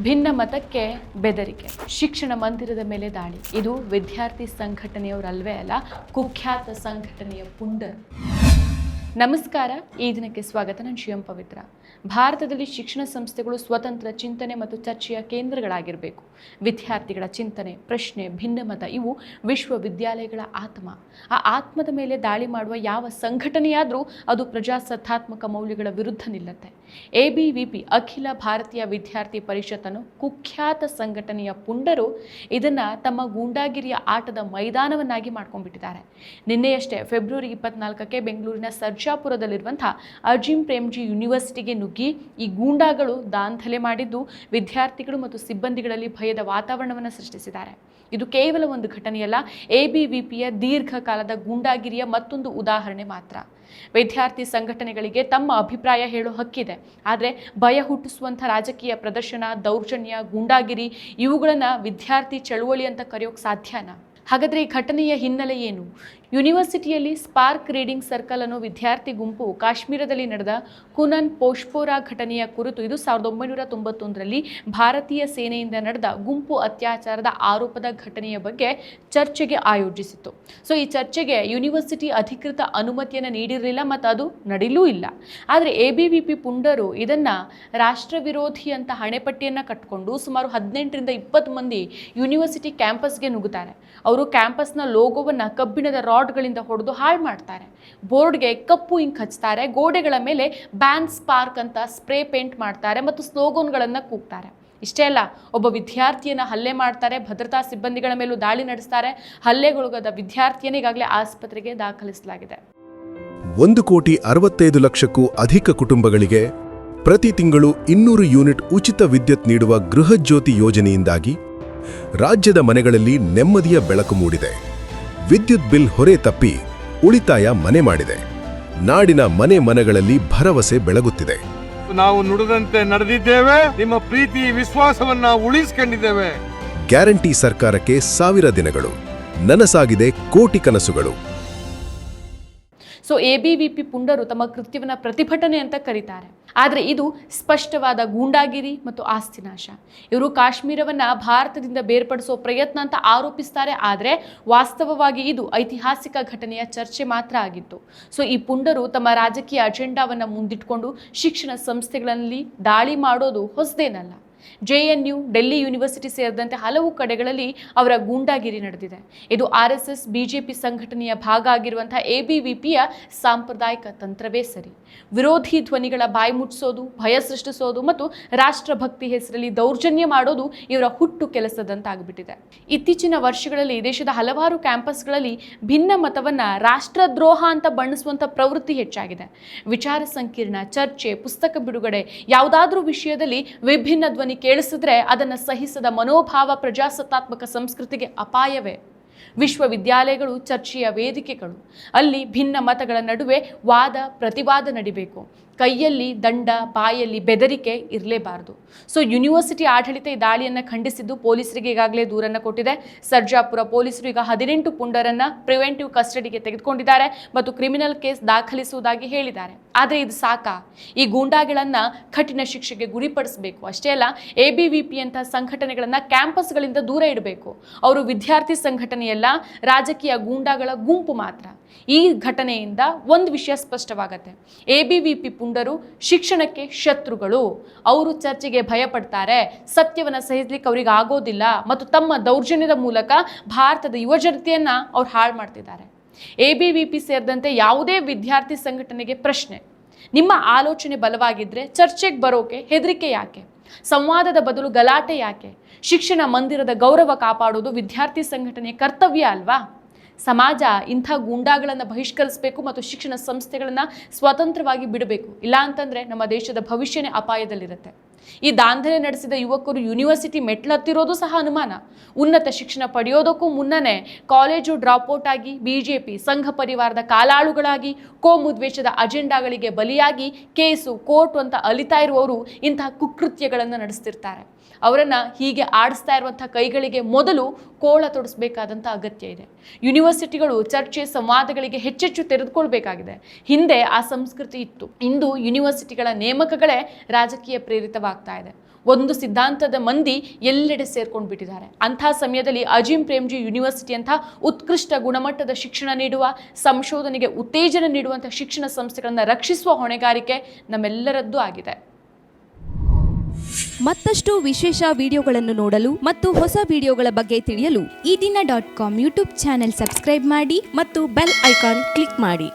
ಭಿನ್ನ ಮತಕ್ಕೆ ಬೆದರಿಕೆ, ಶಿಕ್ಷಣ ಮಂದಿರದ ಮೇಲೆ ದಾಳಿ. ಇದು ವಿದ್ಯಾರ್ಥಿ ಸಂಘಟನೆಯವರಲ್ವೇ ಅಲ್ಲ, ಕುಖ್ಯಾತ ಸಂಘಟನೆಯ ಪುಂಡರು. ನಮಸ್ಕಾರ, ಈ ದಿನಕ್ಕೆ ಸ್ವಾಗತ. ನಾನು ಶಿವಂ ಪವಿತ್ರ. ಭಾರತದಲ್ಲಿ ಶಿಕ್ಷಣ ಸಂಸ್ಥೆಗಳು ಸ್ವತಂತ್ರ ಚಿಂತನೆ ಮತ್ತು ಚರ್ಚೆಯ ಕೇಂದ್ರಗಳಾಗಿರಬೇಕು. ವಿದ್ಯಾರ್ಥಿಗಳ ಚಿಂತನೆ, ಪ್ರಶ್ನೆ, ಭಿನ್ನಮತ ಇವು ವಿಶ್ವವಿದ್ಯಾಲಯಗಳ ಆತ್ಮ. ಆ ಆತ್ಮದ ಮೇಲೆ ದಾಳಿ ಮಾಡುವ ಯಾವ ಸಂಘಟನೆಯಾದರೂ ಅದು ಪ್ರಜಾಸತ್ತಾತ್ಮಕ ಮೌಲ್ಯಗಳ ವಿರುದ್ಧ ನಿಲ್ಲುತ್ತೆ. ABVP ಅಖಿಲ ಭಾರತೀಯ ವಿದ್ಯಾರ್ಥಿ ಪರಿಷತ್ತನ್ನು ಕುಖ್ಯಾತ ಸಂಘಟನೆಯ ಪುಂಡರು ಇದನ್ನು ತಮ್ಮ ಗೂಂಡಾಗಿರಿಯ ಆಟದ ಮೈದಾನವನ್ನಾಗಿ ಮಾಡ್ಕೊಂಡ್ಬಿಟ್ಟಿದ್ದಾರೆ. ನಿನ್ನೆಯಷ್ಟೇ ಫೆಬ್ರವರಿ 24ಕ್ಕೆ ಬೆಂಗಳೂರಿನ ಸರ್ಜಾಪುರದಲ್ಲಿರುವಂತಹ ಅಜಿಂ ಪ್ರೇಮ್ಜಿ ಯೂನಿವರ್ಸಿಟಿಗೆ ನುಗ್ಗಿ ಈ ಗೂಂಡಾಗಳು ದಾಂಧಲೆ ಮಾಡಿದ್ದು ವಿದ್ಯಾರ್ಥಿಗಳು ಮತ್ತು ಸಿಬ್ಬಂದಿಗಳಲ್ಲಿ ಭಯದ ವಾತಾವರಣವನ್ನು ಸೃಷ್ಟಿಸಿದ್ದಾರೆ. ಇದು ಕೇವಲ ಒಂದು ಘಟನೆಯಲ್ಲ, ABVPಯ ದೀರ್ಘಕಾಲದ ಗೂಂಡಾಗಿರಿಯ ಮತ್ತೊಂದು ಉದಾಹರಣೆ ಮಾತ್ರ. ವಿದ್ಯಾರ್ಥಿ ಸಂಘಟನೆಗಳಿಗೆ ತಮ್ಮ ಅಭಿಪ್ರಾಯ ಹೇಳೋ ಹಕ್ಕಿದೆ, ಆದರೆ ಭಯ ಹುಟ್ಟಿಸುವಂಥ ರಾಜಕೀಯ ಪ್ರದರ್ಶನ, ದೌರ್ಜನ್ಯ, ಗೂಂಡಾಗಿರಿ ಇವುಗಳನ್ನು ವಿದ್ಯಾರ್ಥಿ ಚಳುವಳಿ ಅಂತ ಕರೆಯೋಕೆ ಸಾಧ್ಯನಾ? ಹಾಗಾದರೆ ಈ ಘಟನೆಯ ಹಿನ್ನೆಲೆ ಏನು? ಯೂನಿವರ್ಸಿಟಿಯಲ್ಲಿ ಸ್ಪಾರ್ಕ್ ರೀಡಿಂಗ್ ಸರ್ಕಲ್ ಅನ್ನೋ ವಿದ್ಯಾರ್ಥಿ ಗುಂಪು ಕಾಶ್ಮೀರದಲ್ಲಿ ನಡೆದ ಕುನನ್ ಪೋಷ್ಪೋರಾ ಘಟನೆಯ ಕುರಿತು ಇದು 1991ರಲ್ಲಿ ಭಾರತೀಯ ಸೇನೆಯಿಂದ ನಡೆದ ಗುಂಪು ಅತ್ಯಾಚಾರದ ಆರೋಪದ ಘಟನೆಯ ಬಗ್ಗೆ ಚರ್ಚೆಗೆ ಆಯೋಜಿಸಿತ್ತು. ಈ ಚರ್ಚೆಗೆ ಯೂನಿವರ್ಸಿಟಿ ಅಧಿಕೃತ ಅನುಮತಿಯನ್ನು ನೀಡಿರಲಿಲ್ಲ ಮತ್ತು ಅದು ನಡೀಲೂ ಇಲ್ಲ. ಆದರೆ ABVP ಪುಂಡರು ಇದನ್ನು ರಾಷ್ಟ್ರ ವಿರೋಧಿ ಅಂತ ಹಣೆಪಟ್ಟಿಯನ್ನು ಕಟ್ಟಿಕೊಂಡು ಸುಮಾರು 18ರಿಂದ 20 ಮಂದಿ ಯೂನಿವರ್ಸಿಟಿ ಕ್ಯಾಂಪಸ್ಗೆ ನುಗ್ಗುತ್ತಾರೆ. ಅವರು ಕ್ಯಾಂಪಸ್ನ ಲೋಗೋವನ್ನು ಕಬ್ಬಿಣದ ರಾಡ್ಗಳಿಂದ ಹೊಡೆದು ಹಾಳು ಮಾಡ್ತಾರೆ. ಬೋರ್ಡ್ಗೆ ಕಪ್ಪು ಇಂಕ್ ಹಚ್ತಾರೆ, ಗೋಡೆಗಳ ಮೇಲೆ ಬ್ಯಾನ್ ಸ್ಪಾರ್ಕ್ ಅಂತ ಸ್ಪ್ರೇ ಪೇಂಟ್ ಮಾಡ್ತಾರೆ ಮತ್ತು ಸ್ಲೋಗನ್ಗಳನ್ನು ಕೂಗ್ತಾರೆ. ಇಷ್ಟೇ ಅಲ್ಲ, ಒಬ್ಬ ವಿದ್ಯಾರ್ಥಿಯನ್ನು ಹಲ್ಲೆ ಮಾಡ್ತಾರೆ, ಭದ್ರತಾ ಸಿಬ್ಬಂದಿಗಳ ಮೇಲೂ ದಾಳಿ ನಡೆಸ್ತಾರೆ. ಹಲ್ಲೆಗೊಳಗಾದ ವಿದ್ಯಾರ್ಥಿಯನ್ನು ಈಗಾಗಲೇ ಆಸ್ಪತ್ರೆಗೆ ದಾಖಲಿಸಲಾಗಿದೆ. 1,65,00,000ಕ್ಕೂ ಅಧಿಕ ಕುಟುಂಬಗಳಿಗೆ ಪ್ರತಿ ತಿಂಗಳು 200 ಯೂನಿಟ್ ಉಚಿತ ವಿದ್ಯುತ್ ನೀಡುವ ಗೃಹಜ್ಯೋತಿ ಯೋಜನೆಯಿಂದಾಗಿ ರಾಜ್ಯದ ಮನೆಗಳಲ್ಲಿ ನೆಮ್ಮದಿಯ ಬೆಳಕು ಮೂಡಿದೆ. ವಿದ್ಯುತ್ ಬಿಲ್ ಹೊರೆ ತಪ್ಪಿ ಉಳಿತಾಯ ಮನೆ ಮಾಡಿದೆ. ನಾಡಿನ ಮನೆಗಳಲ್ಲಿ ಭರವಸೆ ಬೆಳಗುತ್ತಿದೆ. ನಾವು ನುಡಿದಂತೆ ನಡೆದಿದ್ದೇವೆ, ನಿಮ್ಮ ಪ್ರೀತಿ ವಿಶ್ವಾಸವನ್ನ ಉಳಿಸಿಕೊಂಡಿದ್ದೇವೆ. ಗ್ಯಾರಂಟಿ ಸರ್ಕಾರಕ್ಕೆ 1000 ದಿನಗಳು, ನನಸಾಗಿದೆ ಕೋಟಿ ಕನಸುಗಳು. ABVP ಪುಂಡರು ತಮ್ಮ ಕೃತ್ಯವನ್ನು ಪ್ರತಿಭಟನೆ ಅಂತ ಕರೀತಾರೆ, ಆದರೆ ಇದು ಸ್ಪಷ್ಟವಾದ ಗೂಂಡಾಗಿರಿ ಮತ್ತು ಆಸ್ತಿನಾಶ. ಇವರು ಕಾಶ್ಮೀರವನ್ನು ಭಾರತದಿಂದ ಬೇರ್ಪಡಿಸೋ ಪ್ರಯತ್ನ ಅಂತ ಆರೋಪಿಸ್ತಾರೆ, ಆದರೆ ವಾಸ್ತವವಾಗಿ ಇದು ಐತಿಹಾಸಿಕ ಘಟನೆಯ ಚರ್ಚೆ ಮಾತ್ರ ಆಗಿತ್ತು. ಈ ಪುಂಡರು ತಮ್ಮ ರಾಜಕೀಯ ಅಜೆಂಡಾವನ್ನು ಮುಂದಿಟ್ಕೊಂಡು ಶಿಕ್ಷಣ ಸಂಸ್ಥೆಗಳಲ್ಲಿ ದಾಳಿ ಮಾಡೋದು ಹೊಸದೇನಲ್ಲ. JNU, ಡೆಲ್ಲಿ ಯೂನಿವರ್ಸಿಟಿ ಸೇರಿದಂತೆ ಹಲವು ಕಡೆಗಳಲ್ಲಿ ಅವರ ಗೂಂಡಾಗಿರಿ ನಡೆದಿದೆ. ಇದು RSS, BJP ಸಂಘಟನೆಯ ಭಾಗ ಆಗಿರುವಂತಹ ABVPಯ ಸಾಂಪ್ರದಾಯಿಕ ತಂತ್ರವೇ ಸರಿ. ವಿರೋಧಿ ಧ್ವನಿಗಳ ಬಾಯಿ ಮುಚ್ಚಿಸೋದು, ಭಯ ಸೃಷ್ಟಿಸೋದು ಮತ್ತು ರಾಷ್ಟ್ರಭಕ್ತಿ ಹೆಸರಲ್ಲಿ ದೌರ್ಜನ್ಯ ಮಾಡೋದು ಇವರ ಹುಟ್ಟು ಕೆಲಸದಂತಾಗ್ಬಿಟ್ಟಿದೆ. ಇತ್ತೀಚಿನ ವರ್ಷಗಳಲ್ಲಿ ದೇಶದ ಹಲವಾರು ಕ್ಯಾಂಪಸ್ಗಳಲ್ಲಿ ಭಿನ್ನ ಮತವನ್ನ ರಾಷ್ಟ್ರದ್ರೋಹ ಅಂತ ಬಣ್ಣಿಸುವಂಥ ಪ್ರವೃತ್ತಿ ಹೆಚ್ಚಾಗಿದೆ. ವಿಚಾರ ಸಂಕಿರಣ, ಚರ್ಚೆ, ಪುಸ್ತಕ ಬಿಡುಗಡೆ, ಯಾವುದಾದ್ರೂ ವಿಷಯದಲ್ಲಿ ವಿಭಿನ್ನ ಧ್ವನಿ ಕೇಳಿಸಿದ್ರೆ ಅದನ್ನು ಸಹಿಸದ ಮನೋಭಾವ ಪ್ರಜಾಸತ್ತಾತ್ಮಕ ಸಂಸ್ಕೃತಿಗೆ ಅಪಾಯವೇ. ವಿಶ್ವವಿದ್ಯಾಲಯಗಳು ಚರ್ಚೆಯ ವೇದಿಕೆಗಳು. ಅಲ್ಲಿ ಭಿನ್ನ ಮತಗಳ ನಡುವೆ ವಾದ ಪ್ರತಿವಾದ ನಡಿಬೇಕು. ಕೈಯಲ್ಲಿ ದಂಡ, ಬಾಯಲ್ಲಿ ಬೆದರಿಕೆ ಇರಲೇಬಾರದು. ಯೂನಿವರ್ಸಿಟಿ ಆಡಳಿತ ಈ ದಾಳಿಯನ್ನು ಖಂಡಿಸಿದ್ದು ಪೊಲೀಸರಿಗೆ ಈಗಾಗಲೇ ದೂರನ್ನು ಕೊಟ್ಟಿದೆ. ಸರ್ಜಾಪುರ ಪೊಲೀಸರು ಈಗ 18 ಪುಂಡರನ್ನು ಪ್ರಿವೆಂಟಿವ್ ಕಸ್ಟಡಿಗೆ ತೆಗೆದುಕೊಂಡಿದ್ದಾರೆ ಮತ್ತು ಕ್ರಿಮಿನಲ್ ಕೇಸ್ ದಾಖಲಿಸುವುದಾಗಿ ಹೇಳಿದ್ದಾರೆ. ಆದರೆ ಇದು ಸಾಕಾ? ಈ ಗೂಂಡಾಗಳನ್ನು ಕಠಿಣ ಶಿಕ್ಷೆಗೆ ಗುರಿಪಡಿಸಬೇಕು. ಅಷ್ಟೇ ಅಲ್ಲ, ABVP ಅಂತ ಸಂಘಟನೆಗಳನ್ನು ಕ್ಯಾಂಪಸ್ಗಳಿಂದ ದೂರ ಇಡಬೇಕು. ಅವರು ವಿದ್ಯಾರ್ಥಿ ಸಂಘಟನೆಯಲ್ಲ, ರಾಜಕೀಯ ಗೂಂಡಾಗಳ ಗುಂಪು ಮಾತ್ರ. ಈ ಘಟನೆಯಿಂದ ಒಂದು ವಿಷಯ ಸ್ಪಷ್ಟವಾಗುತ್ತೆ. ABVP ಪುಂಡರು ಶಿಕ್ಷಣಕ್ಕೆ ಶತ್ರುಗಳು. ಅವರು ಚರ್ಚೆಗೆ ಭಯಪಡ್ತಾರೆ, ಸತ್ಯವನ್ನು ಸಹಿಸಲಿಕ್ಕೆ ಅವರಿಗೆ ಆಗೋದಿಲ್ಲ ಮತ್ತು ತಮ್ಮ ದೌರ್ಜನ್ಯದ ಮೂಲಕ ಭಾರತದ ಯುವಜನತೆಯನ್ನ ಅವ್ರು ಹಾಳು ಮಾಡ್ತಿದ್ದಾರೆ. ABVP ಸೇರಿದಂತೆ ಯಾವುದೇ ವಿದ್ಯಾರ್ಥಿ ಸಂಘಟನೆಗೆ ಪ್ರಶ್ನೆ: ನಿಮ್ಮ ಆಲೋಚನೆ ಬಲವಾಗಿದ್ರೆ ಚರ್ಚೆಗೆ ಬರೋಕೆ ಹೆದರಿಕೆ ಯಾಕೆ? ಸಂವಾದದ ಬದಲು ಗಲಾಟೆ ಯಾಕೆ? ಶಿಕ್ಷಣ ಮಂದಿರದ ಗೌರವ ಕಾಪಾಡೋದು ವಿದ್ಯಾರ್ಥಿ ಸಂಘಟನೆಯ ಕರ್ತವ್ಯ ಅಲ್ವಾ? ಸಮಾಜ ಇಂಥ ಗೂಂಡಾಗಳನ್ನು ಬಹಿಷ್ಕರಿಸಬೇಕು ಮತ್ತು ಶಿಕ್ಷಣ ಸಂಸ್ಥೆಗಳನ್ನು ಸ್ವತಂತ್ರವಾಗಿ ಬಿಡಬೇಕು. ಇಲ್ಲ ಅಂತಂದರೆ ನಮ್ಮ ದೇಶದ ಭವಿಷ್ಯನೇ ಅಪಾಯದಲ್ಲಿರುತ್ತೆ. ಈ ದಾಂಧಲೆ ನಡೆಸಿದ ಯುವಕರು ಯೂನಿವರ್ಸಿಟಿ ಮೆಟ್ಲತ್ತಿರೋದು ಸಹ ಅನುಮಾನ. ಉನ್ನತ ಶಿಕ್ಷಣ ಪಡೆಯೋದಕ್ಕೂ ಮುನ್ನನೇ ಕಾಲೇಜು ಡ್ರಾಪ್ಔಟ್ ಆಗಿ BJP ಸಂಘ ಪರಿವಾರದ ಕಾಲಾಳುಗಳಾಗಿ ಕೋಮುದ್ವೇಷದ ಅಜೆಂಡಾಗಳಿಗೆ ಬಲಿಯಾಗಿ ಕೇಸು, ಕೋರ್ಟ್ ಅಂತ ಅಲಿತಾ ಇರುವವರು ಇಂತಹ ಕುಕೃತ್ಯಗಳನ್ನು ನಡೆಸ್ತಿರ್ತಾರೆ. ಅವರನ್ನು ಹೀಗೆ ಆಡಿಸ್ತಾ ಇರುವಂಥ ಕೈಗಳಿಗೆ ಮೊದಲು ಕೋಳ ತೊಡಿಸಬೇಕಾದಂಥ ಅಗತ್ಯ ಇದೆ. ಯೂನಿವರ್ಸಿಟಿಗಳು ಚರ್ಚೆ, ಸಂವಾದಗಳಿಗೆ ಹೆಚ್ಚೆಚ್ಚು ತೆರೆದುಕೊಳ್ಬೇಕಾಗಿದೆ. ಹಿಂದೆ ಆ ಸಂಸ್ಕೃತಿ ಇತ್ತು. ಇಂದು ಯೂನಿವರ್ಸಿಟಿಗಳ ನೇಮಕಗಳೇ ರಾಜಕೀಯ ಪ್ರೇರಿತವಾಗ್ತಾ ಇದೆ. ಒಂದು ಸಿದ್ಧಾಂತದ ಮಂದಿ ಎಲ್ಲೆಡೆ ಸೇರ್ಕೊಂಡು ಬಿಟ್ಟಿದ್ದಾರೆ. ಅಂಥ ಸಮಯದಲ್ಲಿ ಅಜೀಂ ಪ್ರೇಮ್ಜಿ ಯೂನಿವರ್ಸಿಟಿ ಅಂತ ಉತ್ಕೃಷ್ಟ ಗುಣಮಟ್ಟದ ಶಿಕ್ಷಣ ನೀಡುವ, ಸಂಶೋಧನೆಗೆ ಉತ್ತೇಜನ ನೀಡುವಂಥ ಶಿಕ್ಷಣ ಸಂಸ್ಥೆಗಳನ್ನು ರಕ್ಷಿಸುವ ಹೊಣೆಗಾರಿಕೆ ನಮ್ಮೆಲ್ಲರದ್ದು ಆಗಿದೆ. ಮತ್ತಷ್ಟು ವಿಶೇಷ ವಿಡಿಯೋಗಳನ್ನು ನೋಡಲು ಮತ್ತು ಹೊಸ ವಿಡಿಯೋಗಳ ಬಗ್ಗೆ ತಿಳಿಯಲು ಈ ದಿನ .com ಯೂಟ್ಯೂಬ್ ಚಾನೆಲ್ ಸಬ್ಸ್ಕ್ರೈಬ್ ಮಾಡಿ ಮತ್ತು ಬೆಲ್ ಐಕಾನ್ ಕ್ಲಿಕ್ ಮಾಡಿ.